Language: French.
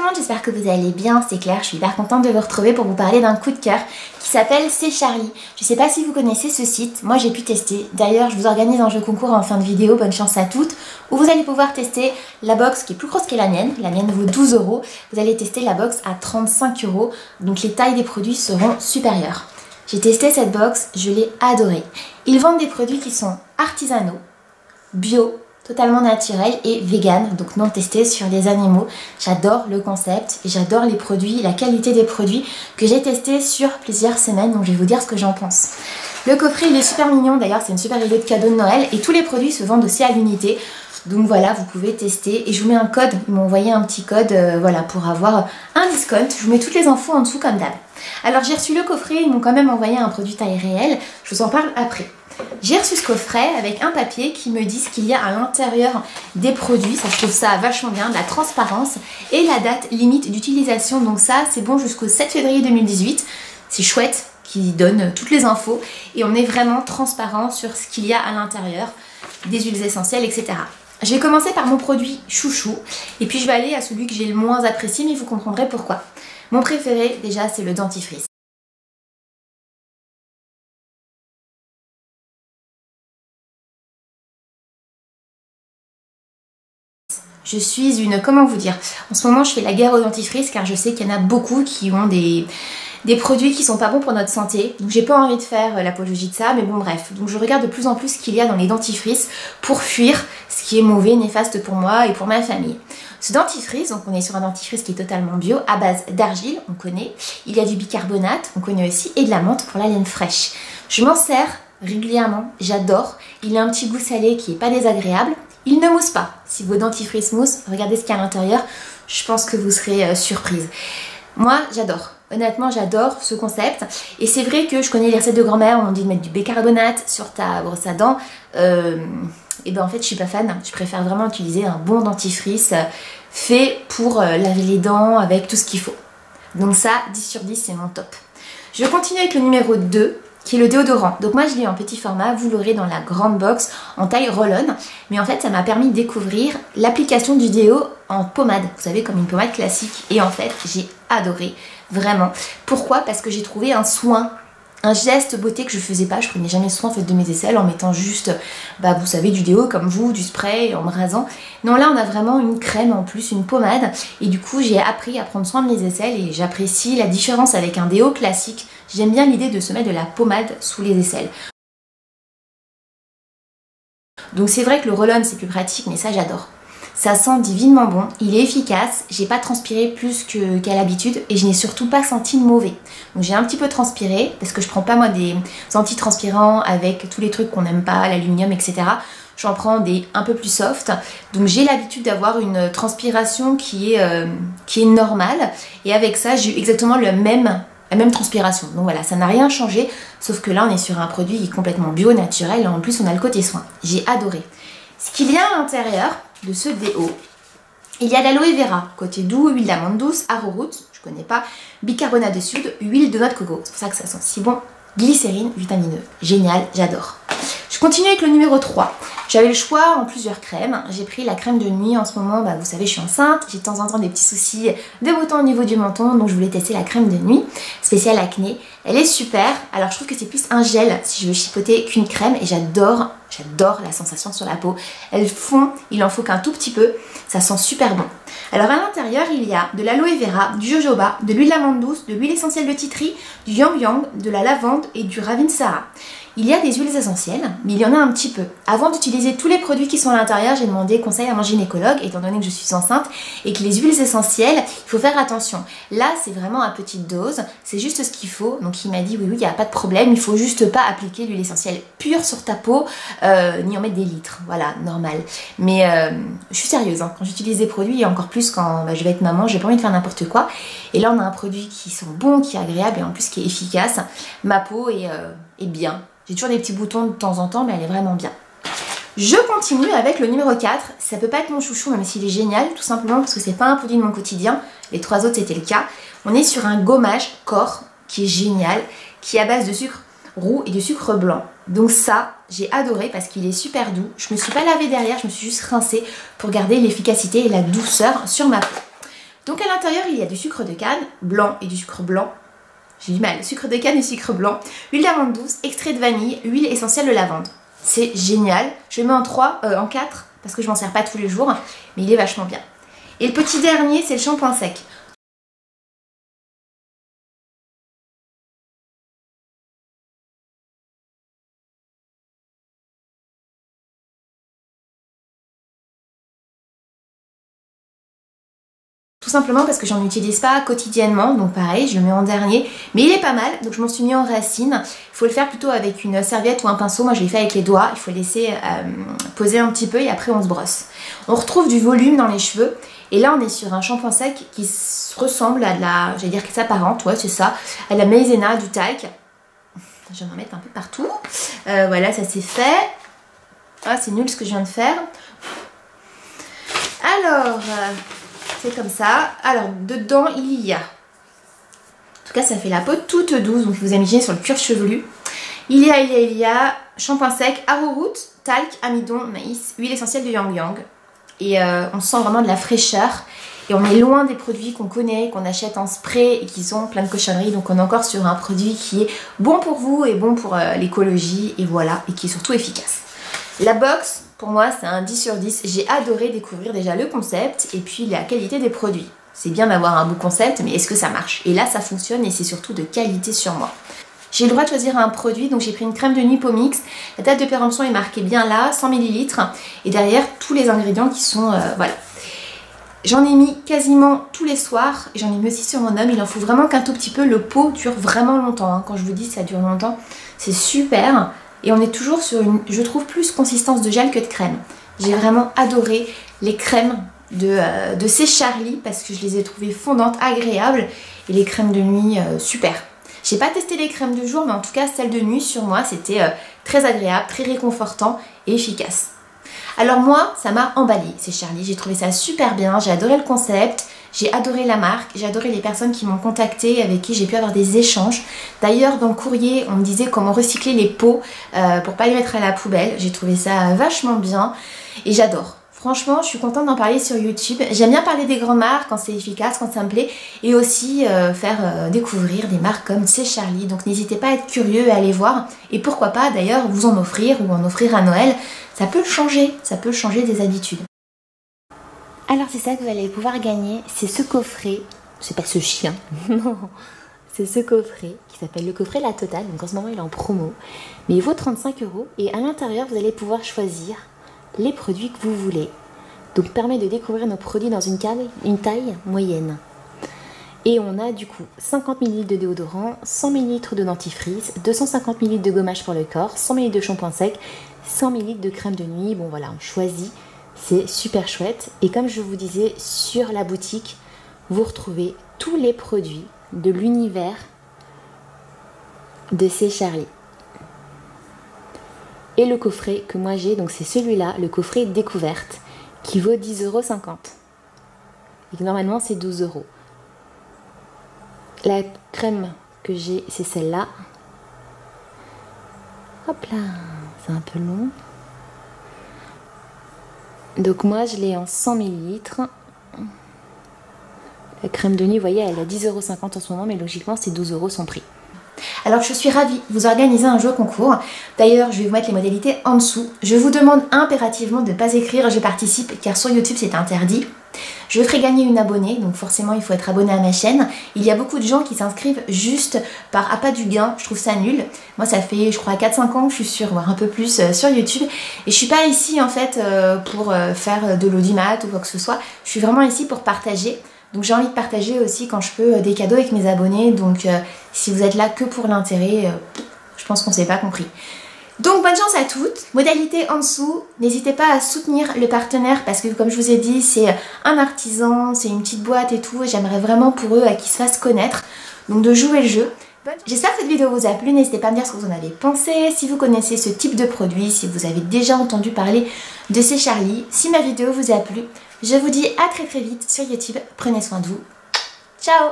tout le monde, j'espère que vous allez bien, c'est Claire, je suis hyper contente de vous retrouver pour vous parler d'un coup de cœur qui s'appelle C'est Charlie. Je sais pas si vous connaissez ce site, moi j'ai pu tester, d'ailleurs je vous organise un jeu concours en fin de vidéo, bonne chance à toutes, où vous allez pouvoir tester la box qui est plus grosse que la mienne vaut 12 €, vous allez tester la box à 35 €, donc les tailles des produits seront supérieures. J'ai testé cette box, je l'ai adorée. Ils vendent des produits qui sont artisanaux, bio, totalement naturel et vegan, donc non testé sur les animaux. J'adore le concept et j'adore les produits, la qualité des produits que j'ai testé sur plusieurs semaines, donc je vais vous dire ce que j'en pense. Le coffret il est super mignon, d'ailleurs c'est une super idée de cadeau de Noël et tous les produits se vendent aussi à l'unité. Donc voilà, vous pouvez tester et je vous mets un code, ils m'ont envoyé un petit code voilà, pour avoir un discount. Je vous mets toutes les infos en dessous comme d'hab. Alors j'ai reçu le coffret, ils m'ont quand même envoyé un produit taille réelle, je vous en parle après. J'ai reçu ce coffret avec un papier qui me dit ce qu'il y a à l'intérieur des produits, ça je trouve ça vachement bien, de la transparence et la date limite d'utilisation, donc ça c'est bon jusqu'au 7 février 2018, c'est chouette qui donne toutes les infos et on est vraiment transparent sur ce qu'il y a à l'intérieur, des huiles essentielles, etc. Je vais commencer par mon produit chouchou et puis je vais aller à celui que j'ai le moins apprécié, mais vous comprendrez pourquoi. Mon préféré déjà c'est le dentifrice. Je suis une, comment vous dire, en ce moment je fais la guerre aux dentifrices car je sais qu'il y en a beaucoup qui ont des produits qui sont pas bons pour notre santé. Donc j'ai pas envie de faire l'apologie de ça, mais bon bref. Donc je regarde de plus en plus ce qu'il y a dans les dentifrices pour fuir ce qui est mauvais, néfaste pour moi et pour ma famille. Ce dentifrice, donc on est sur un dentifrice qui est totalement bio, à base d'argile, on connaît. Il y a du bicarbonate, on connaît aussi, et de la menthe pour la laine fraîche. Je m'en sers régulièrement, j'adore. Il a un petit goût salé qui est pas désagréable. Il ne mousse pas. Si vos dentifrices moussent, regardez ce qu'il y a à l'intérieur, je pense que vous serez surprise. Moi, j'adore. Honnêtement, j'adore ce concept. Et c'est vrai que je connais les recettes de grand-mère, on dit de mettre du bicarbonate sur ta brosse à dents. Et ben en fait, je suis pas fan. Je préfère vraiment utiliser un bon dentifrice fait pour laver les dents avec tout ce qu'il faut. Donc ça, 10 sur 10, c'est mon top. Je continue avec le numéro 2. Qui est le déodorant. Donc moi je l'ai en petit format, vous l'aurez dans la grande box en taille roll-on. Mais en fait ça m'a permis de découvrir l'application du déo en pommade. Vous savez, comme une pommade classique. Et en fait j'ai adoré, vraiment. Pourquoi? Parce que j'ai trouvé un soin, un geste beauté que je faisais pas. Je prenais jamais soin en fait de mes aisselles en mettant juste, bah vous savez, du déo comme vous, du spray, en me rasant. Non, là on a vraiment une crème en plus, une pommade. Et du coup j'ai appris à prendre soin de mes aisselles et j'apprécie la différence avec un déo classique. J'aime bien l'idée de se mettre de la pommade sous les aisselles. Donc c'est vrai que le roll-on c'est plus pratique, mais ça j'adore. Ça sent divinement bon, il est efficace, j'ai pas transpiré plus qu'à l'habitude et je n'ai surtout pas senti de mauvais. Donc j'ai un petit peu transpiré parce que je prends pas moi des antitranspirants avec tous les trucs qu'on n'aime pas, l'aluminium, etc. J'en prends des un peu plus soft. Donc j'ai l'habitude d'avoir une transpiration qui est normale et avec ça j'ai eu exactement la même transpiration. Donc voilà, ça n'a rien changé, sauf que là on est sur un produit qui est complètement bio, naturel, et en plus on a le côté soin. J'ai adoré. Ce qu'il y a à l'intérieur de ce déo, il y a l'aloe vera, côté doux, huile d'amande douce, arrowroot, je connais pas, bicarbonate de soude, huile de noix de coco, c'est pour ça que ça sent si bon, glycérine, vitamineux, génial, j'adore. Je continue avec le numéro 3. J'avais le choix en plusieurs crèmes. J'ai pris la crème de nuit en ce moment, bah vous savez je suis enceinte, j'ai de temps en temps des petits soucis de boutons au niveau du menton, donc je voulais tester la crème de nuit, spéciale acné. Elle est super, alors je trouve que c'est plus un gel si je veux chipoter qu'une crème et j'adore la sensation sur la peau. Elle fond, il en faut qu'un tout petit peu, ça sent super bon. Alors à l'intérieur il y a de l'aloe vera, du jojoba, de l'huile d'amande douce, de l'huile essentielle de tea tree, du yang yang, de la lavande et du ravinsara. Il y a des huiles essentielles, mais il y en a un petit peu. Avant d'utiliser tous les produits qui sont à l'intérieur, j'ai demandé conseil à mon gynécologue, étant donné que je suis enceinte, et que les huiles essentielles, il faut faire attention. Là, c'est vraiment à petite dose, c'est juste ce qu'il faut. Donc il m'a dit, oui, il n'y a pas de problème, il faut juste pas appliquer l'huile essentielle pure sur ta peau, ni en mettre des litres, voilà, normal. Mais je suis sérieuse, hein. Quand j'utilise des produits, et encore plus quand je vais être maman, j'ai pas envie de faire n'importe quoi. Et là, on a un produit qui sent bon, qui est agréable, et en plus qui est efficace. Ma peau est bien. J'ai toujours des petits boutons de temps en temps, mais elle est vraiment bien. Je continue avec le numéro 4. Ça peut pas être mon chouchou, même s'il est génial, tout simplement parce que c'est pas un produit de mon quotidien. Les 3 autres, c'était le cas. On est sur un gommage corps qui est génial, qui est à base de sucre roux et de sucre blanc. Donc ça, j'ai adoré parce qu'il est super doux. Je me suis pas lavée derrière, je me suis juste rincée pour garder l'efficacité et la douceur sur ma peau. Donc à l'intérieur, il y a du sucre de canne blanc et du sucre blanc. J'ai du mal, sucre de canne et sucre blanc, huile d'amande douce, extrait de vanille, huile essentielle de lavande. C'est génial. Je le mets en 4 parce que je m'en sers pas tous les jours, mais il est vachement bien. Et le petit dernier, c'est le shampoing sec. Tout simplement parce que j'en utilise pas quotidiennement, donc pareil, je le mets en dernier. Mais il est pas mal, donc je m'en suis mis en racine. Il faut le faire plutôt avec une serviette ou un pinceau. Moi je l'ai fait avec les doigts, il faut laisser poser un petit peu et après on se brosse. On retrouve du volume dans les cheveux. Et là on est sur un shampoing sec qui ressemble à de la, j'allais dire que s'apparente, ouais c'est ça, à de la maïzena, du talc. Je vais en mettre un peu partout. Voilà, ça c'est fait. Ah, c'est nul ce que je viens de faire. Alors... c'est comme ça. Alors, dedans, il y a... En tout cas, ça fait la peau toute douce. Donc, vous imaginez sur le cuir chevelu. Il y a shampoing sec, arrowroot, talc, amidon, maïs, huile essentielle de yang yang. Et on sent vraiment de la fraîcheur. Et on est loin des produits qu'on connaît, qu'on achète en spray et qui sont plein de cochonneries. Donc, on est encore sur un produit qui est bon pour vous et bon pour l'écologie. Et voilà, et qui est surtout efficace. La box... pour moi, c'est un 10 sur 10. J'ai adoré découvrir déjà le concept et puis la qualité des produits. C'est bien d'avoir un beau concept, mais est-ce que ça marche? Et là, ça fonctionne et c'est surtout de qualité sur moi. J'ai le droit de choisir un produit, donc j'ai pris une crème de nuit Pomix. La date de péremption est marquée bien là, 100 ml. Et derrière, tous les ingrédients qui sont... voilà. J'en ai mis quasiment tous les soirs et j'en ai mis aussi sur mon homme. Il en faut vraiment qu'un tout petit peu. Le pot dure vraiment longtemps. Hein. Quand je vous dis ça dure longtemps, c'est super. Et on est toujours sur une, je trouve, plus consistance de gel que de crème. J'ai vraiment adoré les crèmes de chez Charlie parce que je les ai trouvées fondantes, agréables. Et les crèmes de nuit, super. J'ai pas testé les crèmes de jour, mais en tout cas, celles de nuit, sur moi, c'était très agréable, très réconfortant et efficace. Alors moi, ça m'a emballé, c'est Charlie. J'ai trouvé ça super bien, j'ai adoré le concept. J'ai adoré la marque, j'ai adoré les personnes qui m'ont contactée, avec qui j'ai pu avoir des échanges. D'ailleurs, dans le courrier, on me disait comment recycler les pots pour pas les mettre à la poubelle. J'ai trouvé ça vachement bien et j'adore. Franchement, je suis contente d'en parler sur YouTube. J'aime bien parler des grandes marques quand c'est efficace, quand ça me plaît. Et aussi faire découvrir des marques comme C'est Charlie. Donc n'hésitez pas à être curieux et à aller voir. Et pourquoi pas d'ailleurs vous en offrir ou en offrir à Noël. Ça peut changer des habitudes. Alors c'est ça que vous allez pouvoir gagner, c'est ce coffret, c'est pas ce chien, non, c'est ce coffret qui s'appelle le coffret La Totale, donc en ce moment il est en promo, mais il vaut 35 € et à l'intérieur vous allez pouvoir choisir les produits que vous voulez. Donc permet de découvrir nos produits dans une taille moyenne. Et on a du coup 50 ml de déodorant, 100 ml de dentifrice, 250 ml de gommage pour le corps, 100 ml de shampoing sec, 100 ml de crème de nuit, bon voilà on choisit. C'est super chouette et comme je vous disais, sur la boutique, vous retrouvez tous les produits de l'univers de C'est Charlie. Et le coffret que moi j'ai, donc c'est celui-là, le coffret découverte, qui vaut 10,50 € et que normalement c'est 12 €. La crème que j'ai, c'est celle-là. Hop là, c'est un peu long. Donc moi je l'ai en 100 ml. La crème de nuit, vous voyez, elle est à 10,50 € en ce moment, mais logiquement c'est 12 € son prix. Alors je suis ravie, vous organisez un jeu concours. D'ailleurs, je vais vous mettre les modalités en dessous. Je vous demande impérativement de ne pas écrire je participe, car sur YouTube c'est interdit. Je ferai gagner une abonnée, donc forcément il faut être abonné à ma chaîne. Il y a beaucoup de gens qui s'inscrivent juste par appât du gain, je trouve ça nul. Moi ça fait je crois 4-5 ans que je suis sur, voire un peu plus sur YouTube. Et je suis pas ici en fait pour faire de l'audimat ou quoi que ce soit. Je suis vraiment ici pour partager. Donc j'ai envie de partager aussi quand je peux des cadeaux avec mes abonnés. Donc si vous êtes là que pour l'intérêt, je pense qu'on s'est pas compris. Donc bonne chance à toutes, modalité en dessous, n'hésitez pas à soutenir le partenaire parce que comme je vous ai dit c'est un artisan, c'est une petite boîte et tout, et j'aimerais vraiment pour eux qu'ils se fassent connaître, donc de jouer le jeu. J'espère que cette vidéo vous a plu, n'hésitez pas à me dire ce que vous en avez pensé, si vous connaissez ce type de produit, si vous avez déjà entendu parler de C'est Charlie. Si ma vidéo vous a plu, je vous dis à très vite sur YouTube, prenez soin de vous, ciao.